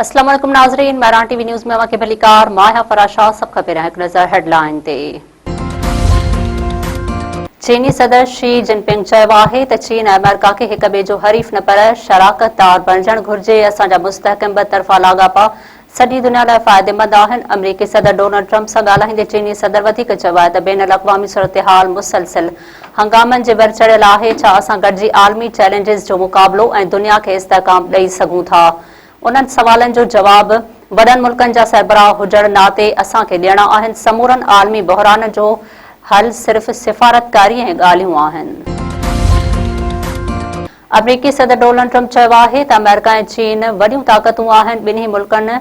अस्सलाम वालेकुम नाज़रीन, मैरान टीवी न्यूज़ में अवांखे भलीकार माया फराशा सब खां पहिरियां हिकु नज़र हेडलाइन ते। चीनी सदर शी जिनपिंग चयो आहे त चीन ऐं अमेरिका खे हिक ॿिए जो हरीफ़ न पर शराकतदार बणजणु घुर्जे। असांजा मुस्तहकम बतरफ़ा लाॻापा सॼी दुनिया लाइ फ़ाइदेमंद आहिनि। अमरीकी सदर डोनाल्ड ट्रंप सां ॻाल्हाईंदे चीनी सदर वधीक चयो आहे त बैन अल-अक़वामी सूरतहाल मुसलसिल हंगामनि जे भर चढ़ियल आहे। छा असां गॾिजी आलमी चैलेंजिस जो मुक़ाबिलो ऐं दुनिया खे इस्तेहकाम ॾेई सघूं था? उन्हनि सवालनि जो जवाब वॾनि मुल्कनि जा सरबराह हुजण नाते असांखे ॾियणा आहिनि। समूरनि आलमी बहरान जो हल सिर्फ़ सिफ़ारतकारी ऐं ॻाल्हियूं आहिनि। अमरीकी सदर डोनाल्ड ट्रंप चयो आहे त अमेरिका ऐं चीन वॾियूं ताक़तूं आहिनि। ॿिन्ही मुल्कनि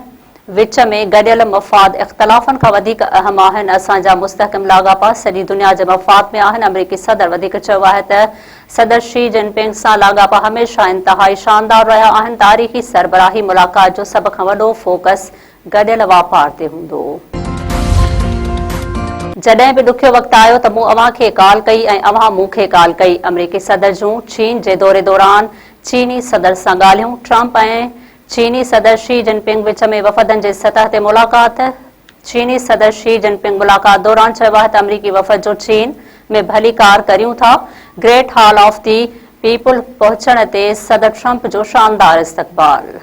विच में गॾियल मफ़ाद इख़्तिलाफ़नि खां वधीक अहम आहिनि। असांजा मुस्तहकम लाॻापा सॼी दुनिया जे मफ़ाद में आहिनि। अमरीकी सदर वधीक चयो आहे त सदर शी जिनपिंग सां लाॻापा हमेशह इंतहाई शानदार रहिया आहिनि। तारीख़ी सरबराही मुलाक़ात जो सभ खां वॾो फोकस गॾियल वापार ते हूंदो। जॾहिं बि ॾुखियो वक़्तु आयो त मूं अव्हांखे कॉल कई ऐं अव्हां मूंखे कॉल कई। अमरीकी सदर जूं चीन जे दौरे दौरान चीनी सदर सां ॻाल्हियूं। ट्रंप ऐं चीनी सदर शी जिनपिंग विच में वफ़दनि जे सतह ते मुलाक़ात। चीनी सदर शी जिनपिंग मुलाक़ात दौरान चयो आहे त अमरीकी वफ़द जो चीन में भली कार करियूं था। Great hall of the people पहुचण ते सदर ट्रंप जो शानदार इस्तक़बाल।